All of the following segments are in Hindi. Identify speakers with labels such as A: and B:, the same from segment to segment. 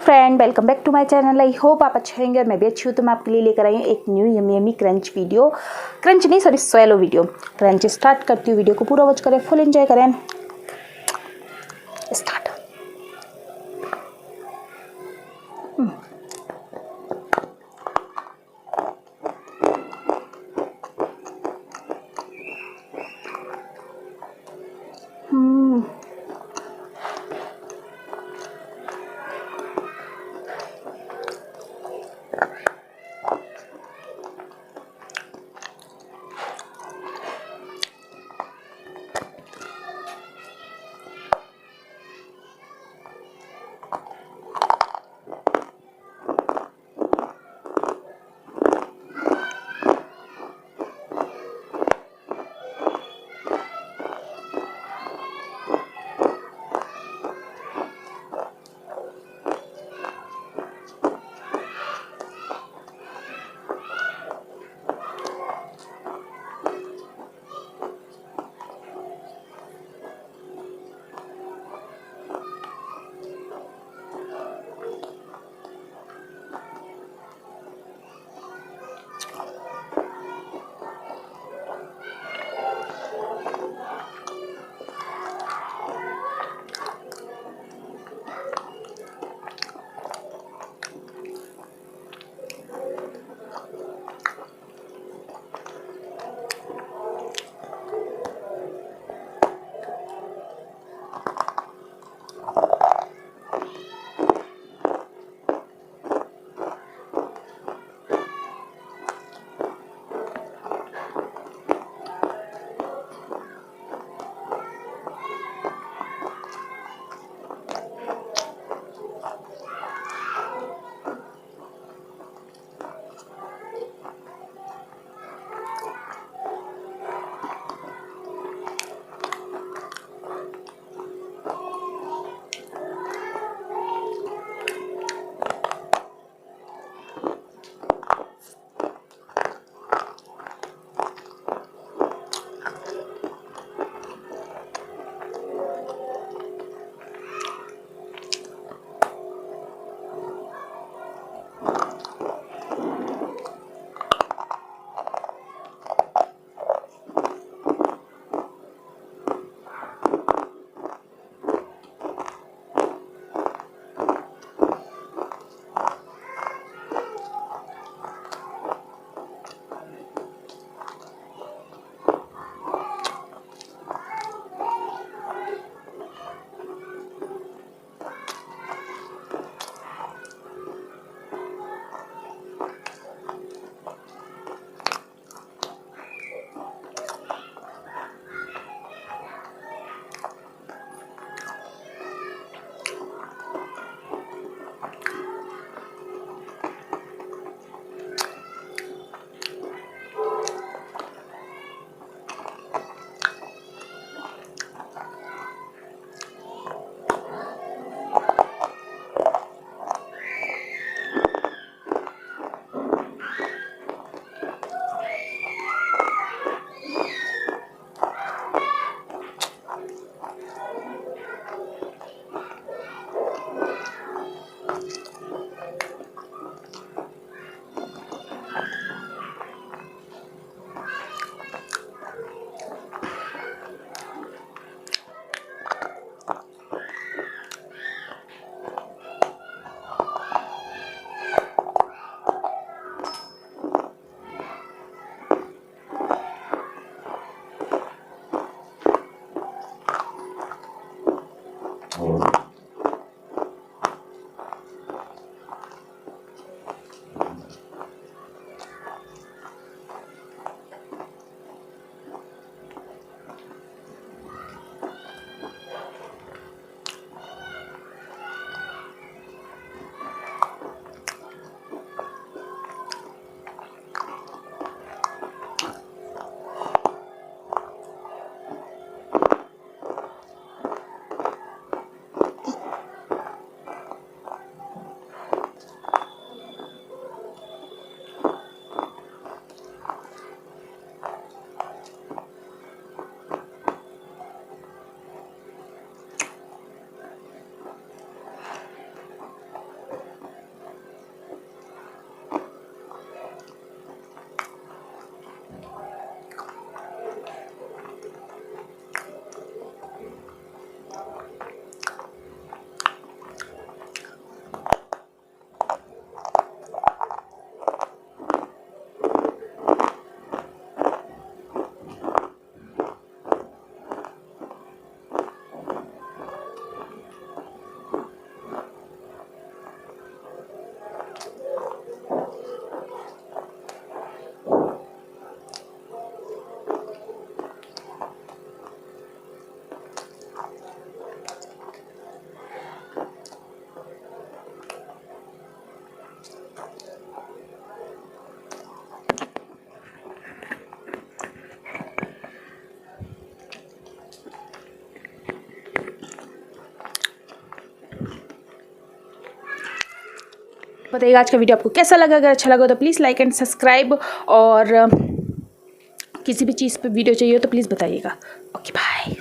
A: Friend, welcome back to my channel. I hope आप अच्छे होंगे और मैं भी अच्छी हूँ। तो मैं आपके लिए लेकर आई हूँ एक new yummy yummy crunch video. Crunch नहीं, sorry, swallow video. Crunch start करती हूँ, वीडियो को पूरा वॉच करें, फुल एंजॉय करें। स्टार्ट। बताइएगा आज का वीडियो आपको कैसा लगा। अगर अच्छा लगा तो प्लीज़ लाइक एंड सब्सक्राइब, और किसी भी चीज़ पे वीडियो चाहिए तो प्लीज़ बताइएगा। Okay bye.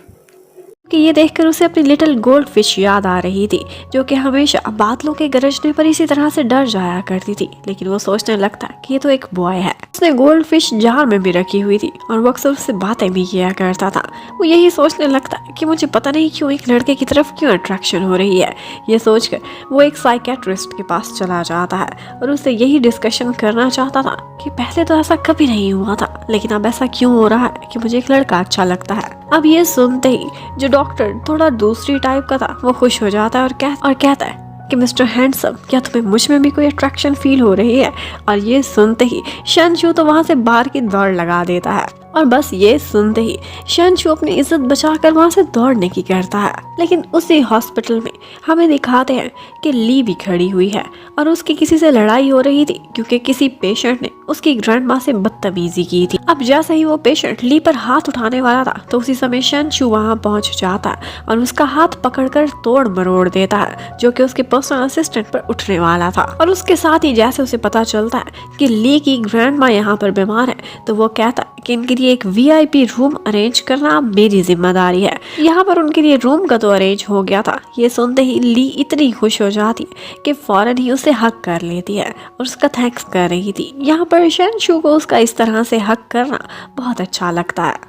B: कि ये देखकर उसे अपनी लिटिल गोल्ड फिश याद आ रही थी, जो कि हमेशा बादलों के गरजने पर इसी तरह से डर जाया करती थी। लेकिन वो सोचने लगता कि ये तो एक बॉय है। उसने गोल्ड फिश जार में भी रखी हुई थी और वो अक्सर उससे बातें भी किया करता था। वो यही सोचने लगता कि मुझे पता नहीं क्यों एक लड़के की तरफ क्यों अट्रैक्शन हो रही है। ये सोचकर वो एक साइकेट्रिस्ट के पास चला जाता है और उससे यही डिस्कशन करना चाहता था कि पहले तो ऐसा कभी नहीं हुआ था, लेकिन अब ऐसा क्यों हो रहा है कि मुझे एक लड़का अच्छा लगता है। अब ये सुनते ही जो डॉक्टर थोड़ा दूसरी टाइप का था वो खुश हो जाता है और कहता है कि मिस्टर हैंडसम, क्या तुम्हें मुझ में भी कोई अट्रैक्शन फील हो रही है। और ये सुनते ही शनशू तो वहाँ से बाहर की दौड़ लगा देता है। और बस ये सुनते ही शनशू अपनी इज्जत बचाकर वहाँ से दौड़ने की करता है। लेकिन उसी हॉस्पिटल में हमें दिखाते हैं कि ली भी खड़ी हुई है और उसकी किसी से लड़ाई हो रही थी, क्योंकि किसी पेशेंट ने उसकी ग्रैंडमा से बदतमीजी की थी। अब जैसे ही वो पेशेंट ली पर हाथ उठाने वाला था तो उसी समय शनशू वहाँ पहुँच जाता है और उसका हाथ पकड़कर तोड़ मरोड़ देता है, जो कि उसके पर्सनल असिस्टेंट पर उठने वाला था। और उसके साथ ही जैसे उसे पता चलता है कि ली की ग्रैंडमा यहाँ पर बीमार है, तो वो कहता है कि इनके लिए एक VIP रूम अरेंज करना मेरी जिम्मेदारी है। यहाँ पर उनके लिए रूम का तो अरेंज हो गया था। ये सुनते ही ली इतनी खुश हो जाती है कि फौरन ही उसे हक कर लेती है और उसका थैंक्स कर रही थी। यहाँ पर शनशू को उसका इस तरह से हक करना बहुत अच्छा लगता है,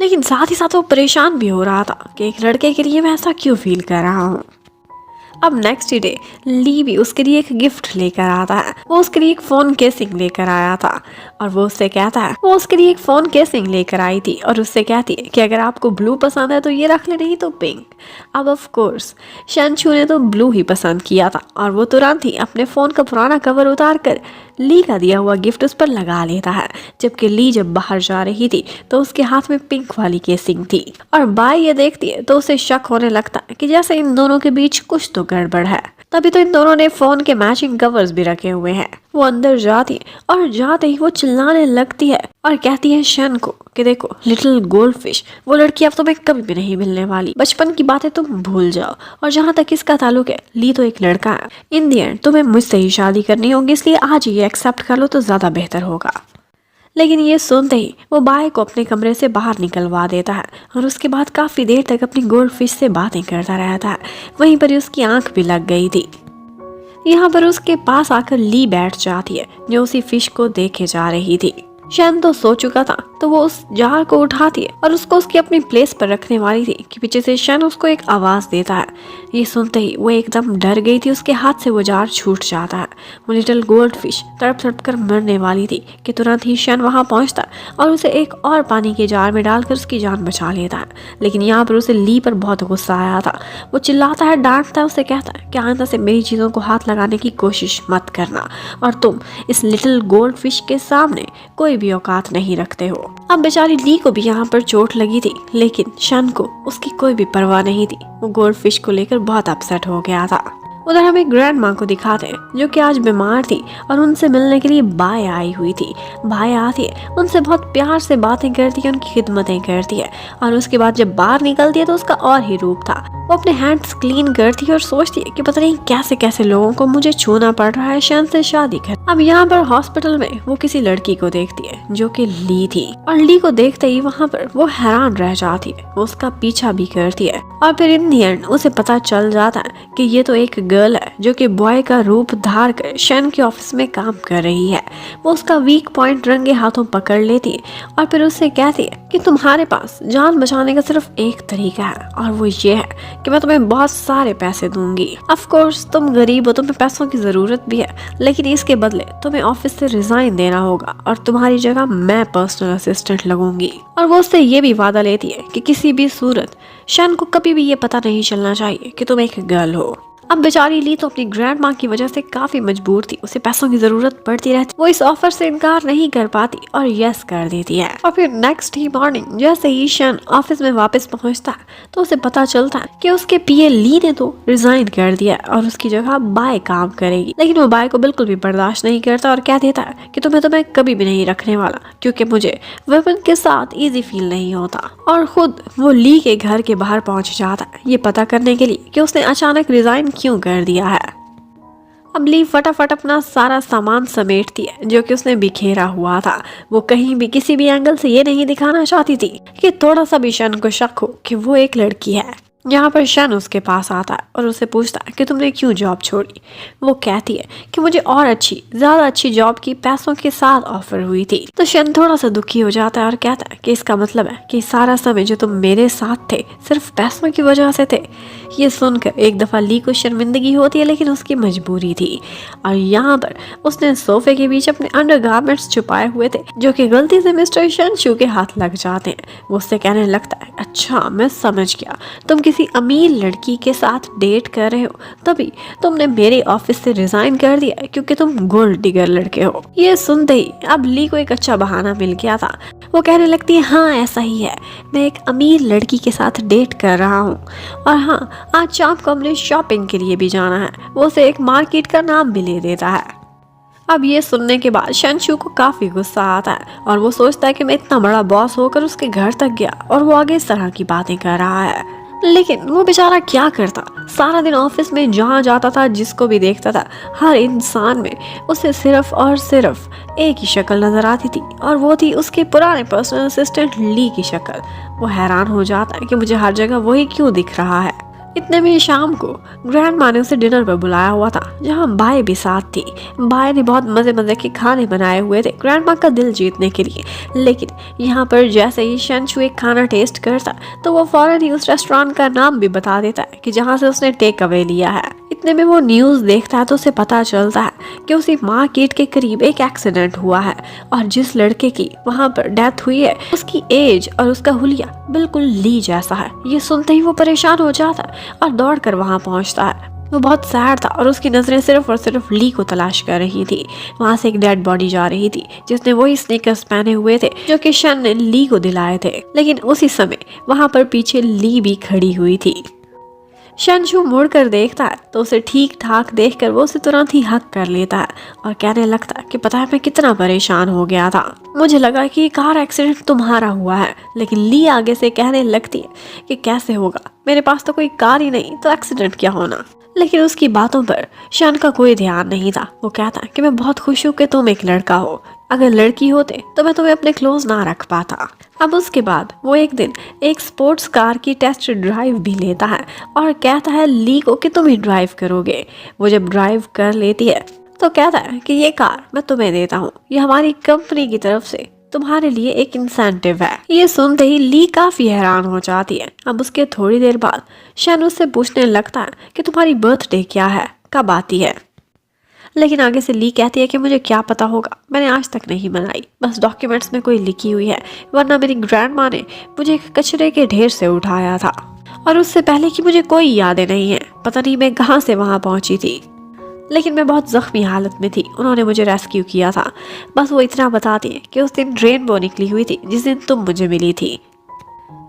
B: लेकिन साथ ही साथ वो परेशान भी हो रहा था कि एक लड़के के लिए मैं ऐसा क्यों फील कर रहा हूँ। अब नेक्स्ट डे ली भी उसके लिए एक गिफ्ट लेकर आता है। वो उसके लिए एक फोन केसिंग लेकर आया था और वो उससे कहता है, वो उसके लिए एक फोन केसिंग लेकर आई थी और उससे कहती है कि अगर आपको ब्लू पसंद है तो ये रख ले, नहीं तो पिंक। अब ऑफ कोर्स शनशू ने तो ब्लू ही पसंद किया था और वो तुरंत ही अपने फोन का पुराना कवर उतार कर ली का दिया हुआ गिफ्ट उस पर लगा लेता है। जबकि ली जब बाहर जा रही थी तो उसके हाथ में पिंक वाली केसिंग थी और बाई ये देखती है तो उसे शक होने लगता है कि जैसे इन दोनों के बीच कुछ तो गड़बड़ है। तभी तो इन दोनों ने फोन के मैचिंग कवर्स भी रखे हुए हैं। वो अंदर जाती है और जाते ही वो चिल्लाने लगती है और कहती है शन को कि देखो लिटिल गोल्ड फिश, वो लड़की अब तुम्हें कभी भी नहीं मिलने वाली। बचपन की बातें तुम भूल जाओ, और जहाँ तक इसका ताल्लुक है, ली तो एक लड़का है। इन दी एंड तुम्हें मुझसे ही शादी करनी होगी, इसलिए आज ये एक्सेप्ट कर लो तो ज्यादा बेहतर होगा। लेकिन ये सुनते ही वो बाय को अपने कमरे से बाहर निकलवा देता है और उसके बाद काफी देर तक अपनी गोल्ड फिश से बातें करता रहता है। वहीं पर उसकी आंख भी लग गई थी। यहाँ पर उसके पास आकर ली बैठ जाती है, जो उसी फिश को देखे जा रही थी। शन तो सो चुका था, तो वो उस जार को उठाती है और उसको उसकी अपनी प्लेस पर रखने वाली थी कि पीछे से शन उसको एक आवाज देता है। ये सुनते ही वो एकदम डर गई थी। उसके हाथ से वो जार छूट जाता है। वो लिटिल गोल्ड फिश तड़प तड़प कर मरने वाली थी कि तुरंत ही शन वहाँ पहुँचता और उसे एक और पानी के जार में डालकर उसकी जान बचा लेता है। लेकिन यहाँ पर उसे ली पर बहुत गुस्सा आया था। वो चिल्लाता है, डांटता है, उसे कहता है कि आइंदा से मेरी चीज़ों को हाथ लगाने की कोशिश मत करना, और तुम इस लिटिल गोल्ड फिश के सामने कोई भी औकात नहीं रखते हो। अब बेचारी ली को भी यहाँ पर चोट लगी थी, लेकिन शन को उसकी कोई भी परवाह नहीं थी। वो गोल्ड फिश को लेकर बहुत अपसेट हो गया था। उधर हमें ग्रैंड माँ को दिखाते हैं, जो कि आज बीमार थी और उनसे मिलने के लिए बाय आई हुई थी। बाय आती है, उनसे बहुत प्यार से बातें करती है, उनकी खिदमतें करती है, और उसके बाद जब बाहर निकलती है तो उसका और ही रूप था। वो अपने हैंड्स क्लीन करती है और सोचती है कि पता नहीं कैसे कैसे लोगों को मुझे छूना पड़ रहा है शन से शादी कर। अब यहाँ पर हॉस्पिटल में वो किसी लड़की को देखती है जो कि ली थी, और ली को देखते ही वहाँ पर वो हैरान रह जाती है। वो उसका पीछा भी करती है और फिर इन दी एंड उसे पता चल जाता है कि ये तो एक गर्ल है जो कि बॉय का रूप धार कर शन के ऑफिस में काम कर रही है। वो उसका वीक पॉइंट रंगे हाथों पकड़ लेती है और फिर उससे कहती है कि तुम्हारे पास जान बचाने का सिर्फ एक तरीका है, और वो ये है कि मैं तुम्हें बहुत सारे पैसे दूंगी। ऑफ कोर्स तुम गरीब हो, तुम्हें पैसों की जरूरत भी है, लेकिन इसके बदले तुम्हें ऑफिस से रिजाइन देना होगा और तुम्हारी जगह मैं पर्सनल असिस्टेंट लगूंगी। और वो उससे ये भी वादा लेती है कि किसी भी सूरत शन को कभी भी ये पता नहीं चलना चाहिए कि तुम एक गर्ल हो। अब बेचारी ली तो अपनी ग्रैंड माँ की वजह से काफी मजबूर थी। उसे पैसों की जरूरत पड़ती रहती। वो इस ऑफर से इनकार नहीं कर पाती और यस कर देती है। और फिर नेक्स्ट ही मॉर्निंग जैसे ही शन ऑफिस में वापस पहुंचता है तो उसे पता चलता है कि उसके पीए ली ने तो रिजाइन कर दिया और उसकी जगह बाय काम करेगी। लेकिन वो बाय को बिल्कुल भी बर्दाश्त नहीं करता और कह देता है कि तुम्हें तो मैं कभी भी नहीं रखने वाला, क्योंकि मुझे वुमेन के साथ इजी फील नहीं होता। और खुद वो ली के घर के बाहर पहुंच जाता है ये पता करने के लिए कि उसने अचानक रिजाइन क्यों कर दिया है। अब ली फटाफट अपना सारा सामान समेटती है जो कि उसने बिखेरा हुआ था। वो कहीं भी किसी भी एंगल से ये नहीं दिखाना चाहती थी कि थोड़ा सा भी शन को शक हो कि वो एक लड़की है। यहाँ पर शन उसके पास आता है और उससे पूछता है कि तुमने क्यों जॉब छोड़ी। वो कहती है कि मुझे और ज़्यादा अच्छी जॉब की पैसों के साथ ऑफर हुई थी। तो शन थोड़ा सा दुखी हो जाता है और कहता है कि इसका मतलब है कि सारा समय जो तुम मेरे साथ थे सिर्फ पैसों की वजह से थे। ये सुनकर एक दफ़ा ली को शर्मिंदगी होती है, लेकिन उसकी मजबूरी थी। और यहाँ पर उसने सोफे के बीच अपने अंडरगारमेंट्स छुपाए हुए थे जो कि गलती से मिस्टर शनशू के हाथ लग जाते हैं। वो उससे कहने लगता है, अच्छा मैं समझ गया, तुम किसी अमीर लड़की के साथ डेट कर रहे हो, तभी तुमने मेरे ऑफिस से रिजाइन कर दिया क्योंकि तुम गोल्ड डिगर लड़के हो। ये सुनते ही अब ली को एक अच्छा बहाना मिल गया था। वो कहने लगती है, हाँ ऐसा ही है, मैं एक अमीर लड़की के साथ डेट कर रहा हूँ और हाँ आज शाम को हमने शॉपिंग के लिए भी जाना है। वो उसे एक मार्केट का नाम भी ले देता है। अब ये सुनने के बाद शनशू को काफी गुस्सा आता है और वो सोचता है कि मैं इतना बड़ा बॉस होकर उसके घर तक गया और वो आगे इस तरह की बातें कर रहा है। लेकिन वो बेचारा क्या करता, सारा दिन ऑफिस में जहाँ जाता था जिसको भी देखता था हर इंसान में उसे सिर्फ और सिर्फ एक ही शक्ल नजर आती थी और वो थी उसके पुराने पर्सनल असिस्टेंट ली की शक्ल। वो हैरान हो जाता है कि मुझे हर जगह वही क्यों दिख रहा है। इतने में शाम को ग्रैंड माँ ने उसे डिनर पर बुलाया हुआ था जहाँ बाय भी साथ थी। बाय ने बहुत मजे मजे के खाने बनाए हुए थे ग्रैंड माँ का दिल जीतने के लिए। लेकिन यहाँ पर जैसे ही शनशू एक खाना टेस्ट करता तो वो फौरन ही उस रेस्टोरेंट का नाम भी बता देता है कि जहाँ से उसने टेक अवे लिया है। इतने में वो न्यूज़ देखता है तो उसे पता चलता है कि उसी मार्केट के करीब एक एक्सीडेंट हुआ है और जिस लड़के की वहाँ पर डेथ हुई है उसकी एज और उसका हुलिया बिल्कुल ली जैसा है। ये सुनते ही वो परेशान हो जाता है और दौड़कर वहाँ पहुँचता है। वो बहुत सैड था और उसकी नजरें सिर्फ और सिर्फ ली को तलाश कर रही थी। वहाँ से एक डेड बॉडी जा रही थी जिसने वही स्नीकर्स पहने हुए थे जो कि शन ने ली को दिलाए थे। लेकिन उसी समय वहाँ पर पीछे ली भी खड़ी हुई थी। शनशू मुड़कर देखता है तो उसे ठीक ठाक देखकर वो उसे तुरंत ही हक कर लेता है और कहने लगता है कि पता है मैं कितना परेशान हो गया था, मुझे लगा कि कार एक्सीडेंट तुम्हारा हुआ है। लेकिन ली आगे से कहने लगती है कि कैसे होगा, मेरे पास तो कोई कार ही नहीं तो एक्सीडेंट क्या होना। लेकिन उसकी बातों पर शन का कोई ध्यान नहीं था। वो कहता है कि मैं बहुत खुश हूँ कि तुम एक लड़का हो, अगर लड़की होते तो मैं तुम्हें अपने क्लोज ना रख पाता। अब उसके बाद वो एक दिन एक स्पोर्ट्स कार की टेस्ट ड्राइव भी लेता है और कहता है ली को कि तुम ही ड्राइव करोगे। वो जब ड्राइव कर लेती है तो कहता है कि ये कार मैं तुम्हें देता हूँ, ये हमारी कंपनी की तरफ से तुम्हारे लिए एक इंसेंटिव है। ये सुनते ही ली काफी हैरान हो जाती है। अब उसके थोड़ी देर बाद शन उससे पूछने लगता है कि तुम्हारी बर्थडे क्या है, कब आती है। लेकिन आगे से ली कहती है कि मुझे क्या पता होगा, मैंने आज तक नहीं बनाई, बस डॉक्यूमेंट्स में कोई लिखी हुई है, वरना मेरी ग्रैंड माँ ने मुझे एक कचरे के ढेर से उठाया था और उससे पहले कि मुझे कोई यादें नहीं है, पता नहीं मैं कहाँ से वहाँ पहुँची थी, लेकिन मैं बहुत जख्मी हालत में थी, उन्होंने मुझे रेस्क्यू किया था। बस वो इतना बताती है कि उस दिन रेनबो निकली हुई थी जिस दिन तुम मुझे मिली थी।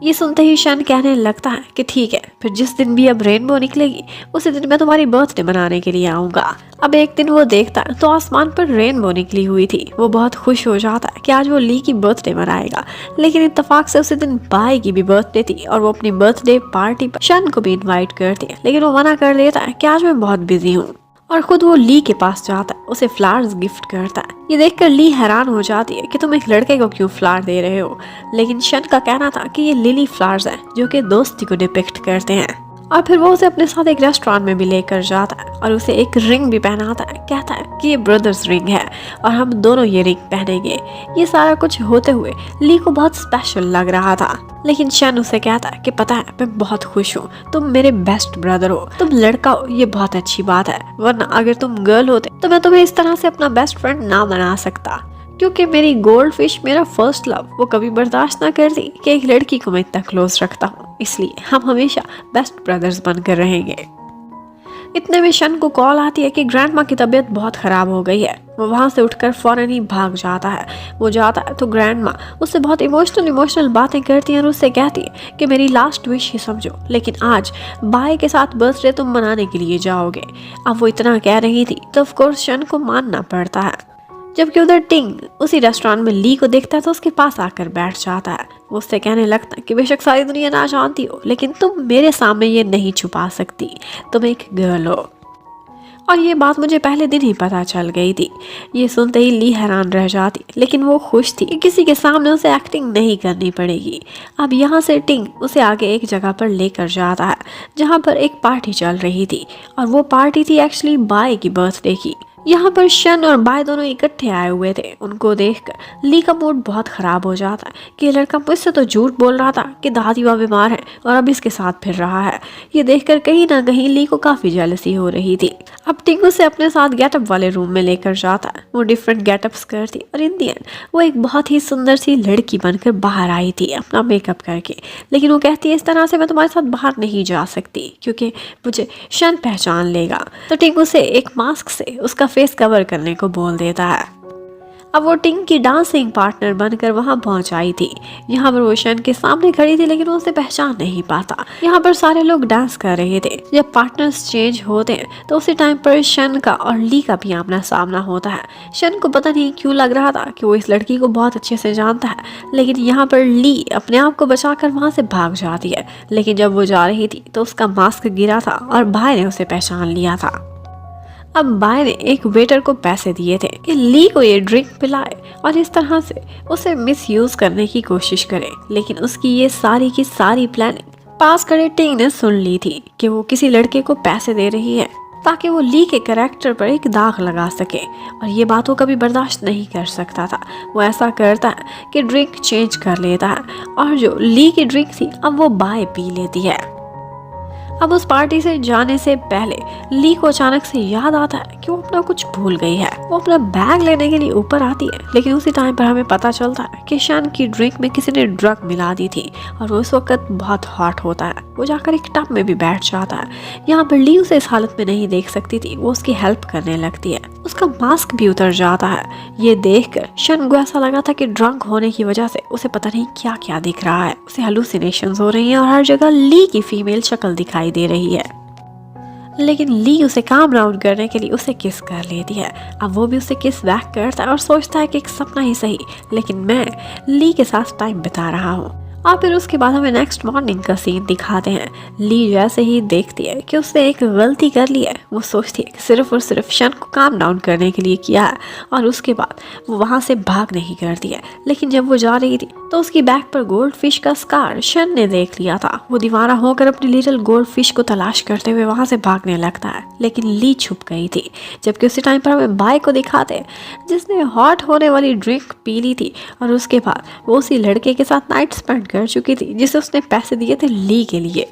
B: ये सुनते ही शन कहने लगता है कि ठीक है, फिर जिस दिन भी अब रेनबो निकलेगी उसी दिन मैं तुम्हारी बर्थडे मनाने के लिए आऊँगा। अब एक दिन वो देखता है तो आसमान पर रेनबो निकली हुई थी। वो बहुत खुश हो जाता है कि आज वो ली की बर्थडे मनाएगा। लेकिन इत्तेफाक से उसी दिन बाय की भी बर्थडे थी और वो अपनी बर्थडे पार्टी पर शन को भी इन्वाइट करती है, लेकिन वो मना कर देता है कि आज मैं बहुत बिजी हूँ और खुद वो ली के पास जाता है, उसे फ्लावर्स गिफ्ट करता है। ये देखकर ली हैरान हो जाती है कि तुम एक लड़के को क्यों फ्लावर दे रहे हो। लेकिन शन का कहना था कि ये लिली फ्लावर्स हैं जो कि दोस्ती को डिपिक्ट करते हैं। और फिर वो उसे अपने साथ एक रेस्टोरेंट में भी लेकर जाता है और उसे एक रिंग भी पहनाता है। कहता है कि ये ब्रदर्स रिंग है और हम दोनों ये रिंग पहनेंगे। ये सारा कुछ होते हुए ली को बहुत स्पेशल लग रहा था। लेकिन शन उसे कहता है कि पता है मैं बहुत खुश हूँ, तुम मेरे बेस्ट ब्रदर हो, तुम लड़का हो, ये बहुत अच्छी बात है, वरना अगर तुम गर्ल होते तो मैं तुम्हें इस तरह से अपना बेस्ट फ्रेंड ना बना सकता, क्योंकि मेरी गोल्ड फिश मेरा फर्स्ट लव वो कभी बर्दाश्त ना करती कि एक लड़की को मैं इतना क्लोज रखता हूँ, इसलिए हम हमेशा बेस्ट ब्रदर्स बनकर रहेंगे। इतने में शन को कॉल आती है कि ग्रैंड माँ की तबीयत बहुत खराब हो गई है। वो वहाँ से उठकर फौरन ही भाग जाता है। वो जाता है तो ग्रैंड माँ उससे बहुत इमोशनल बातें करती हैं और उससे कहती है कि मेरी लास्ट विश ही समझो, लेकिन आज बाय के साथ बर्थडे तुम मनाने के लिए जाओगे। अब वो इतना कह रही थी तो ऑफ कोर्स शन को मानना पड़ता है। जबकि उधर टिंग उसी रेस्टोरेंट में ली को देखता है तो उसके पास आकर बैठ जाता है। वो उससे कहने लगता है कि बेशक सारी दुनिया ना जानती हो, लेकिन तुम मेरे सामने ये नहीं छुपा सकती, तुम एक गर्ल हो। और ये बात मुझे पहले दिन ही पता चल गई थी। ये सुनते ही ली हैरान रह जाती, लेकिन वो खुश थी कि किसी के सामने उसे एक्टिंग नहीं करनी पड़ेगी। अब यहाँ से टिंग उसे आगे एक जगह पर लेकर जाता है जहाँ पर एक पार्टी चल रही थी, और वो पार्टी थी एक्चुअली बाय की बर्थडे की। यहाँ पर शन और बाय दोनों इकट्ठे आए हुए थे। उनको देखकर ली का मूड बहुत ख़राब हो जाता है कि ये लड़का मुझसे तो झूठ बोल रहा था कि दादी माँ बीमार है और अब इसके साथ फिर रहा है। ये देखकर कहीं ना कहीं ली को काफ़ी जेलसी हो रही थी। अब टिंग उसे अपने साथ गेटअप वाले रूम में लेकर जाता है। वो डिफरेंट गेटअप्स करती और इन दी एंड वो एक बहुत ही सुंदर सी लड़की बनकर बाहर आई थी अपना मेकअप करके। लेकिन वो कहती है इस तरह से मैं तुम्हारे साथ बाहर नहीं जा सकती क्योंकि मुझे शन पहचान लेगा। तो टिंग उसे एक मास्क से उसका फेस कवर करने को बोल देता है। अब वो टिंग की डांसिंग पार्टनर बनकर वहां पहुंच आई थी। यहाँ पर वो शन के सामने खड़ी थी, लेकिन वो उसे पहचान नहीं पाता। यहाँ पर सारे लोग डांस कर रहे थे। जब पार्टनर्स चेंज होते हैं तो उसी टाइम पर शन का और ली का भी आमना सामना होता है। शन को पता नहीं क्यों लग रहा था कि वो इस लड़की को बहुत अच्छे से जानता है, लेकिन यहाँ पर ली अपने आप को बचाकर वहां से भाग जाती है। लेकिन जब वो जा रही थी तो उसका मास्क गिरा था और भाई ने उसे पहचान लिया था। अब बाय ने एक वेटर को पैसे दिए थे कि ली को ये ड्रिंक पिलाए और इस तरह से उसे मिसयूज करने की कोशिश करे। लेकिन उसकी ये सारी की सारी प्लानिंग पास खड़े टिंग ने सुन ली थी कि वो किसी लड़के को पैसे दे रही है ताकि वो ली के कैरेक्टर पर एक दाग लगा सके, और ये बात वो कभी बर्दाश्त नहीं कर सकता था। वो ऐसा करता है कि ड्रिंक चेंज कर लेता है और जो ली की ड्रिंक थी अब वो बाय पी लेती है। अब उस पार्टी से जाने से पहले ली को अचानक से याद आता है कि वो अपना कुछ भूल गई है। वो अपना बैग लेने के लिए ऊपर आती है, लेकिन उसी टाइम पर हमें पता चलता है कि शन की ड्रिंक में किसी ने ड्रग मिला दी थी और वो उस वक्त बहुत हॉट होता है। वो जाकर एक टब में भी बैठ जाता है। यहाँ पर ली उसे इस हालत में नहीं देख सकती थी। वो उसकी हेल्प करने लगती है। उसका मास्क भी उतर जाता है। ये देखकर शन को ऐसा लगा था कि ड्रंक होने की वजह से उसे पता नहीं क्या क्या दिख रहा है। उसे हेलुसिनेशंस हो रही हैं और हर जगह ली की फीमेल शक्ल दिखाई दे रही है। लेकिन ली उसे काम डाउन करने के लिए उसे किस कर लेती है। अब वो भी उसे किस बैक करता है और सोचता है कि एक सपना ही सही, लेकिन मैं ली के साथ टाइम बिता रहा हूँ। और फिर उसके बाद हमें नेक्स्ट मॉर्निंग का सीन दिखाते हैं। ली जैसे ही देखती है कि उसने एक गलती कर ली है, वो सोचती है कि सिर्फ और सिर्फ शन को काम डाउन करने के लिए किया है, और उसके बाद वो वहाँ से भाग नहीं करती है। लेकिन जब वो जा रही थी तो उसकी बैक पर गोल्ड फिश का स्कार शन ने देख लिया था। वो दीवाना होकर अपनी लिटिल गोल्ड फिश को तलाश करते हुए वहाँ से भागने लगता है, लेकिन ली छुप गई थी। जबकि उसी टाइम पर हमें बाय को दिखाते हैं जिसने हॉट होने वाली ड्रिंक पी ली थी, और उसके बाद वो उसी लड़के के साथ नाइट स्पेंड कर चुकी थी जिसे उसने पैसे दिए थे ली के लिए।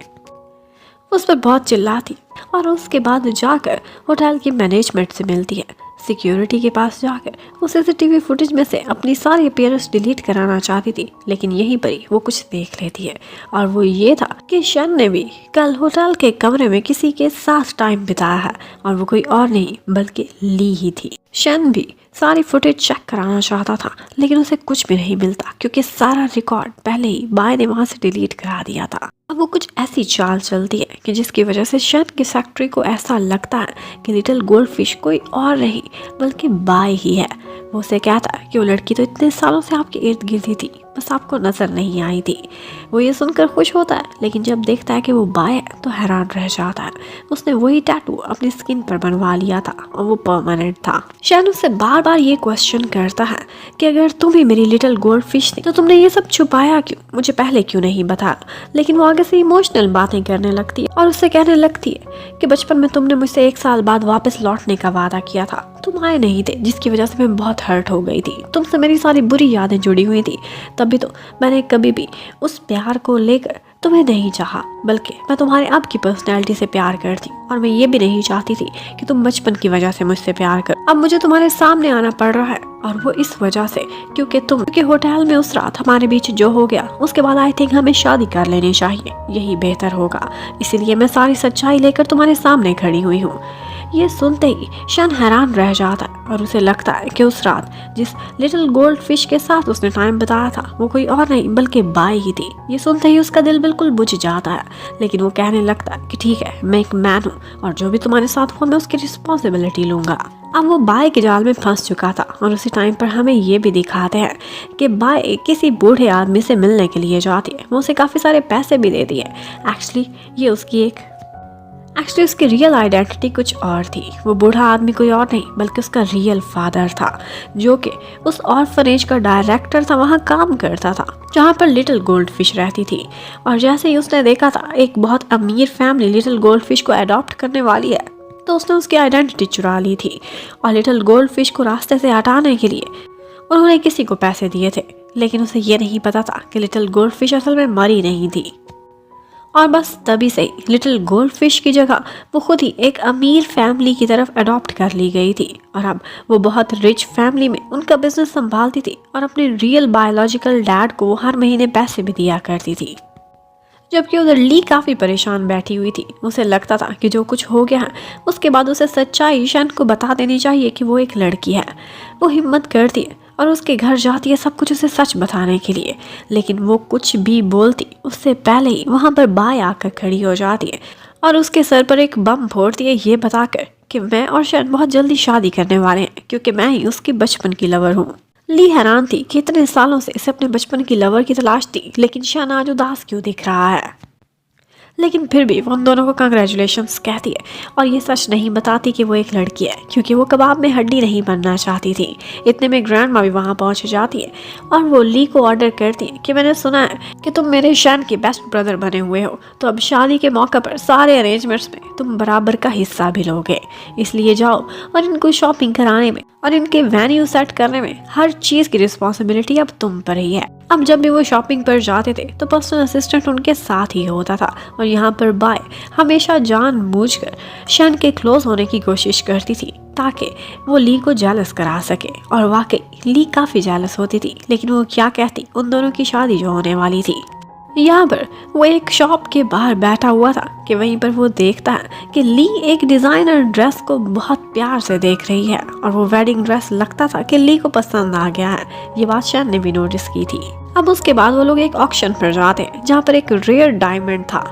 B: उस पर बहुत चिल्लाती और उसके बाद जाकर होटल की मैनेजमेंट से मिलती है। सिक्योरिटी के पास जाकर वो सीसीटीवी फुटेज में से अपनी सारी अपीयरेंस डिलीट कराना चाहती थी, लेकिन यहीं पर ही वो कुछ देख लेती है, और वो ये था कि शन ने भी कल होटल के कमरे में किसी के साथ टाइम बिताया है, और वो कोई और नहीं बल्कि ली ही थी। शन भी सारी फुटेज चेक कराना चाहता था, लेकिन उसे कुछ भी नहीं मिलता क्योंकि सारा रिकॉर्ड पहले ही बाय ने वहाँ से डिलीट करा दिया था। अब वो कुछ ऐसी चाल चलती है कि जिसकी वजह से शन की सेक्रेटरी को ऐसा लगता है कि लिटिल गोल्ड फिश कोई और नहीं बल्कि बाय ही है। वो उसे कहता है कि वो लड़की तो इतने सालों से आपके इर्द गिर्द ही थी, बस आपको नजर नहीं आई थी। वो ये सुनकर खुश होता है, लेकिन जब देखता है कि वो बाय है तो हैरान रह जाता है। उसने वही टैटू अपनी स्किन पर बनवा लिया था और वो परमानेंट था। शन उससे बार बार ये क्वेश्चन करता है कि अगर तुम ही मेरी लिटिल गोल्ड फिश थी तो तुमने ये सब छुपाया क्यों, मुझे पहले क्यों नहीं बताया। लेकिन वो आगे से इमोशनल बातें करने लगती है और उससे कहने लगती है कि बचपन में तुमने मुझसे 1 साल बाद वापस लौटने का वादा किया था, तुम आए नहीं थे, जिसकी वजह से मैं बहुत हर्ट हो गई थी। तुमसे मेरी सारी बुरी यादें जुड़ी हुई थी, तभी तो मैंने कभी भी उस प्यार को लेकर तुम्हें नहीं चाहा, बल्कि मैं तुम्हारे अब की पर्सनैलिटी से प्यार करती, और मैं ये भी नहीं चाहती थी कि तुम बचपन की वजह से मुझसे प्यार कर। अब मुझे तुम्हारे सामने आना पड़ रहा है, और वो इस वजह से क्योंकि होटल में उस रात हमारे बीच जो हो गया, उसके बाद आई थिंक हमें शादी कर लेनी चाहिए, यही बेहतर होगा। इसीलिए मैं सारी सच्चाई लेकर तुम्हारे सामने खड़ी हुई हूँ। ये सुनते ही शन हैरान रह जाता है और उसे लगता है कि उस रात जिस लिटिल गोल्ड फिश के साथ उसने टाइम बिताया था वो कोई और नहीं बल्कि बाय ही थी। ये सुनते ही उसका दिल बिल्कुल बुझ जाता है, लेकिन वो कहने लगता है कि ठीक है, मैं एक मैन हूँ और जो भी तुम्हारे साथ हुआ मैं उसकी रिस्पॉन्सिबिलिटी लूंगा। अब वो बाय के जाल में फंस चुका था, और उसी टाइम पर हमें ये भी दिखाते हैं कि बाय किसी बूढ़े आदमी से मिलने के लिए जाती है। वो उसे काफ़ी सारे पैसे भी देती है। एक्चुअली ये उसकी एक एक्चुअली उसकी रियल आइडेंटिटी कुछ और थी। वो बूढ़ा आदमी कोई और नहीं बल्कि उसका रियल फादर था, जो कि उस ऑर्फनेज का डायरेक्टर था, वहाँ काम करता था जहाँ पर लिटिल गोल्डफिश रहती थी। और जैसे ही उसने देखा था एक बहुत अमीर फैमिली लिटिल गोल्डफिश को अडॉप्ट करने वाली है, तो उसने उसकी आइडेंटिटी चुरा ली थी और लिटिल गोल्डफिश को रास्ते से हटाने के लिए उन्होंने किसी को पैसे दिए थे। लेकिन उसे ये नहीं पता था कि लिटिल गोल्डफिश असल में मरी नहीं थी। और बस तभी से लिटिल गोल्डफिश की जगह वो खुद ही एक अमीर फैमिली की तरफ अडॉप्ट कर ली गई थी और अब वो बहुत रिच फैमिली में उनका बिजनेस संभालती थी और अपने रियल बायोलॉजिकल डैड को हर महीने पैसे भी दिया करती थी। जबकि उधर ली काफ़ी परेशान बैठी हुई थी। उसे लगता था कि जो कुछ हो गया है उसके बाद उसे सच्चाई शन को बता देनी चाहिए कि वो एक लड़की है। वो हिम्मत करती है और उसके घर जाती है सब कुछ उसे सच बताने के लिए, लेकिन वो कुछ भी बोलती उससे पहले ही वहाँ पर बाय आकर खड़ी हो जाती है और उसके सर पर एक बम फोड़ती है, ये बताकर कि मैं और शन बहुत जल्दी शादी करने वाले हैं क्योंकि मैं ही उसकी बचपन की लवर हूँ। ली हैरान थी कि इतने सालों से इसे अपने बचपन की लवर की तलाश थी, लेकिन शन आज उदास क्यों दिख रहा है। लेकिन फिर भी वो उन दोनों को कंग्रेचुलेशंस कहती है और ये सच नहीं बताती कि वो एक लड़की है, क्योंकि वो कबाब में हड्डी नहीं बनना चाहती थी। इतने में ग्रैंड माँ भी वहाँ पहुँच जाती है और वो ली को ऑर्डर करती है कि मैंने सुना है कि तुम मेरे शन के बेस्ट ब्रदर बने हुए हो, तो अब शादी के मौके पर सारे अरेंजमेंट्स में तुम बराबर का हिस्सा भी लोगे, इसलिए जाओ और इनको शॉपिंग कराने में और इनके वेन्यू सेट करने में हर चीज़ की रिस्पॉन्सिबिलिटी अब तुम पर ही है। अब जब भी वो शॉपिंग पर जाते थे तो पर्सनल असिस्टेंट उनके साथ ही होता था और यहाँ पर बाय हमेशा जानबूझकर शन के क्लोज होने की कोशिश करती थी ताकि वो ली को जेलस करा सके। और वाकई ली काफ़ी जेलस होती थी, लेकिन वो क्या कहती उन दोनों की शादी जो होने वाली थी। यहाँ पर वो एक शॉप के बाहर बैठा हुआ था कि वहीं पर वो देखता है कि ली एक डिज़ाइनर ड्रेस को बहुत प्यार से देख रही है और वो वेडिंग ड्रेस लगता था कि ली को पसंद आ गया है। ये बात शन ने भी नोटिस की थी। अब उसके बाद वो लोग एक ऑक्शन पर जाते हैं जहाँ पर एक रेयर डायमंड था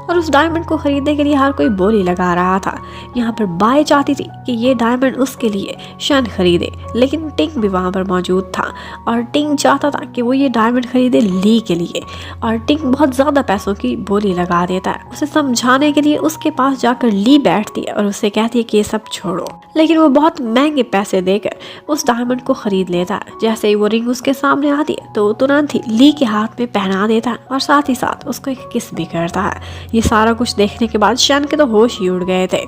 B: और उस डायमंड को खरीदने के लिए हर कोई बोली लगा रहा था। यहाँ पर बाय चाहती थी कि ये डायमंड उसके लिए शन खरीदे, लेकिन टिंग भी वहाँ पर मौजूद था और टिंग चाहता था कि वो ये डायमंड खरीदे ली के लिए। और टिंग बहुत ज़्यादा पैसों की बोली लगा देता है। उसे समझाने के लिए उसके पास जाकर ली बैठती है और उससे कहती है कि ये सब छोड़ो, लेकिन वो बहुत महंगे पैसे देकर उस डायमंड को खरीद लेता है। जैसे ही वो रिंग उसके सामने आती है तो तुरंत ही ली के हाथ में पहना देता है और साथ ही साथ उसको एक किस भी करता है। ये सारा कुछ देखने के बाद शन के तो होश ही उड़ गए थे।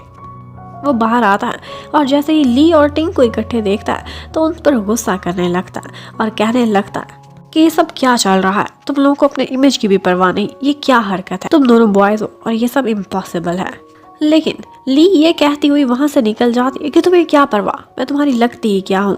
B: वो बाहर आता है और जैसे ही ली और टिंग को इकट्ठे देखता है तो उन पर गुस्सा करने लगता है और कहने लगता है कि ये सब क्या चल रहा है, तुम लोगों को अपने इमेज की भी परवाह नहीं, ये क्या हरकत है, तुम दोनों बॉयज हो और ये सब इम्पॉसिबल है। लेकिन ली ये कहती हुई वहाँ से निकल जाती है कि तुम्हें क्या परवाह, मैं तुम्हारी लगती ही क्या हूँ,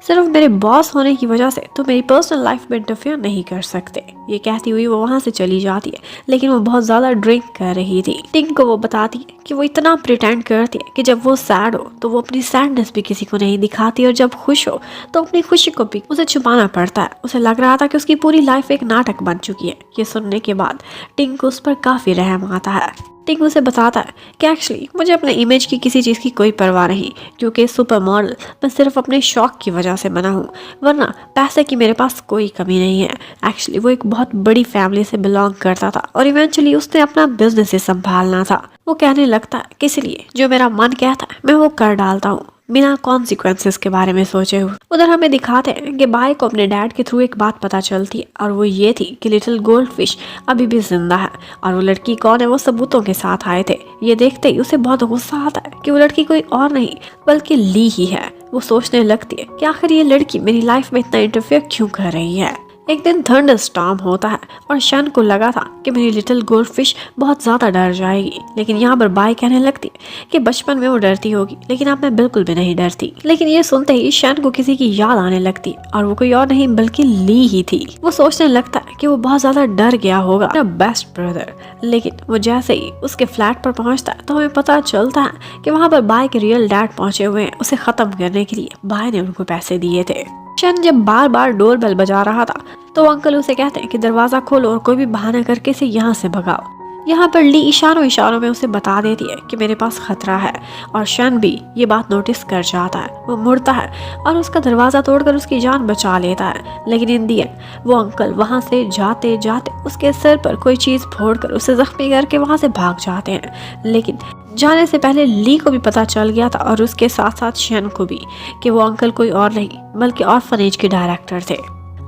B: सिर्फ मेरे बॉस होने की वजह से तो मेरी पर्सनल लाइफ में इंटरफेयर नहीं कर सकते। ये कहती हुई वो वहाँ से चली जाती है, लेकिन वो बहुत ज़्यादा ड्रिंक कर रही थी। टिंग को वो बताती है कि वो इतना प्रिटेंड करती है कि जब वो सैड हो तो वो अपनी सैडनेस भी किसी को नहीं दिखाती और जब खुश हो तो अपनी खुशी को भी उसे छुपाना पड़ता है। उसे लग रहा था कि उसकी पूरी लाइफ एक नाटक बन चुकी है। ये सुनने के बाद टिंग को उस पर काफ़ी रहम आता है। टिंग उसे बताता है कि एक्चुअली मुझे अपने इमेज की किसी चीज़ की कोई परवाह नहीं, क्योंकि सुपर मॉडल मैं सिर्फ अपने शौक की वजह से बना हूँ, वरना पैसे की मेरे पास कोई कमी नहीं है। एक्चुअली वो एक बहुत बड़ी फैमिली से बिलोंग करता था और इवेंचुअली उसने अपना बिजनेस ही संभालना था। वो कहने लगता है कि इसलिए जो मेरा मन कहता है मैं वो कर डालता हूँ बिना कॉन्सिक्वेंसेस के बारे में सोचे हुए। उधर हमें दिखाते हैं कि बाय को अपने डैड के थ्रू एक बात पता चलती है और वो ये थी कि लिटिल गोल्डफिश अभी भी जिंदा है और वो लड़की कौन है वो सबूतों के साथ आए थे। ये देखते ही उसे बहुत गुस्सा आता है कि वो लड़की कोई और नहीं बल्कि ली ही है। वो सोचने लगती है कि आखिर ये लड़की मेरी लाइफ में इतना इंटरफेयर क्यों कर रही है। एक दिन थंडर स्टॉर्म होता है और शन को लगा था कि मेरी लिटिल गोल्डफिश बहुत ज़्यादा डर जाएगी, लेकिन यहाँ पर बाय कहने लगती है कि बचपन में वो डरती होगी लेकिन अब मैं बिल्कुल भी नहीं डरती। लेकिन ये सुनते ही शन को किसी की याद आने लगती और वो कोई और नहीं बल्कि ली ही थी। वो सोचने लगता है कि वो बहुत ज़्यादा डर गया होगा अपना बेस्ट ब्रदर, लेकिन वो जैसे ही उसके फ्लैट पर पहुँचता है तो हमें पता चलता है कि वहाँ पर बाय के रियल डैड पहुँचे हुए हैं। उसे ख़त्म करने के लिए बाय ने उनको पैसे दिए थे। शन जब बार बार डोर बेल बजा रहा था तो अंकल उसे कहते हैं कि दरवाज़ा खोलो और कोई भी बहाना करके इसे यहाँ से भगाओ। यहाँ पर ली इशारों में उसे बता देती है कि मेरे पास खतरा है और शन भी ये बात नोटिस कर जाता है। वो मुड़ता है और उसका दरवाज़ा तोड़कर उसकी जान बचा लेता है, लेकिन इन दी एंड वो अंकल वहाँ से जाते जाते उसके सिर पर कोई चीज़ फोड़कर उसे जख्मी करके वहाँ से भाग जाते हैं। लेकिन जाने से पहले ली को भी पता चल गया था और उसके साथ साथ शन को भी कि वो अंकल कोई और नहीं बल्कि ऑर्फनेज के डायरेक्टर थे।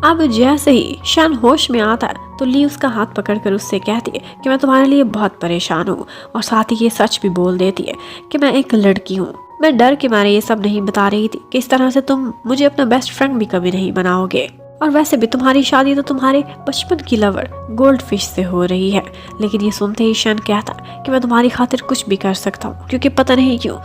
B: अब जैसे ही शन होश में आता है तो ली उसका हाथ पकड़कर उससे कहती है कि मैं तुम्हारे लिए बहुत परेशान हूँ, और साथ ही ये सच भी बोल देती है कि मैं एक लड़की हूँ। मैं डर के मारे ये सब नहीं बता रही थी कि इस तरह से तुम मुझे अपना बेस्ट फ्रेंड भी कभी नहीं बनाओगे, और वैसे भी तुम्हारी शादी तो तुम्हारे बचपन की लवर गोल्ड फिश से हो रही है। लेकिन ये सुनते ही शन कहता है कि मैं तुम्हारी खातिर कुछ भी कर सकता हूँ, क्योंकि पता नहीं क्यों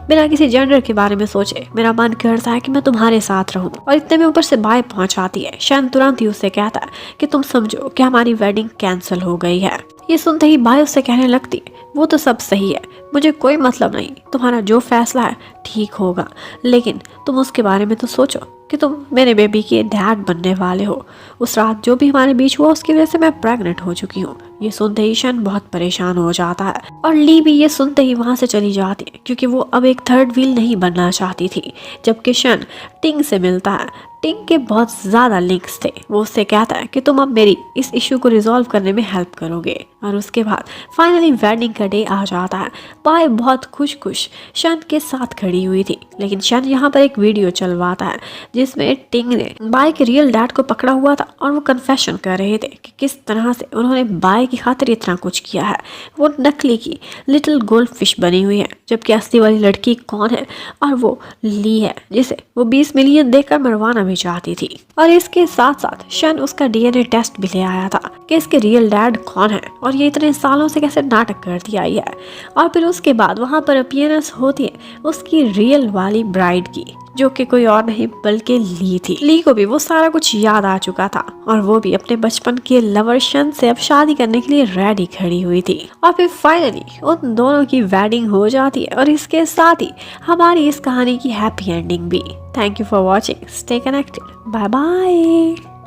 B: बिना किसी जेंडर के बारे में सोचे मेरा मन करता है कि मैं तुम्हारे साथ रहूँ। और इतने में ऊपर से बाय पहुंच आती है। शन तुरंत ही उससे कहता है कि तुम समझो कि हमारी वेडिंग कैंसिल हो गई है। ये सुनते ही बाय उससे कहने लगती है वो तो सब सही है, मुझे कोई मतलब नहीं, तुम्हारा जो फैसला है ठीक होगा, लेकिन तुम उसके बारे में तो सोचो कि तुम मेरे बेबी के डैड बनने वाले हो। उस रात जो भी हमारे बीच हुआ उसकी वजह से मैं प्रेग्नेंट हो चुकी हूँ। ये सुनते ही शन बहुत परेशान हो जाता है और ली भी ये सुनते ही वहाँ से चली जाती है, क्योंकि वो अब एक थर्ड व्हील नहीं बनना चाहती थी। जबकि शन टिंग से मिलता है। टिंग के बहुत ज़्यादा लिंक्स थे। वो उससे कहता है कि तुम अब मेरी इस इशू को रिजॉल्व करने में हेल्प करोगे। और उसके बाद फाइनली वेडिंग का डे आ जाता है। बाय बहुत खुश शन के साथ खड़ी हुई थी, लेकिन शन यहाँ पर एक वीडियो चलवाता है जिसमें टिंग ने बाय के रियल डैड को पकड़ा हुआ था और वो कन्फेशन कर रहे थे कि किस तरह से उन्होंने बाय की खातिर इतना कुछ किया है। वो नकली की लिटिल गोल्ड फिश बनी हुई है, जबकि असली वाली लड़की कौन है, और वो ली है जिसे वो 20 मिलियन देकर मरवाना भी चाहती थी। और इसके साथ साथ शन उसका डीएनए टेस्ट भी ले आया था कि इसके रियल डैड कौन है और ये इतने सालों से कैसे नाटक करती आई है। और फिर उसके बाद वहाँ पर अपीयरेंस होती है उसकी रियल वाली ब्राइड की, जो कि कोई और नहीं बल्कि ली थी। ली को भी वो सारा कुछ याद आ चुका था और वो भी अपने बचपन के लवर शन से अब शादी करने के लिए रेडी खड़ी हुई थी। और फिर फाइनली उन दोनों की वेडिंग हो जाती है और इसके साथ ही हमारी इस कहानी की हैप्पी एंडिंग भी। Thank you for watching, stay connected, bye bye.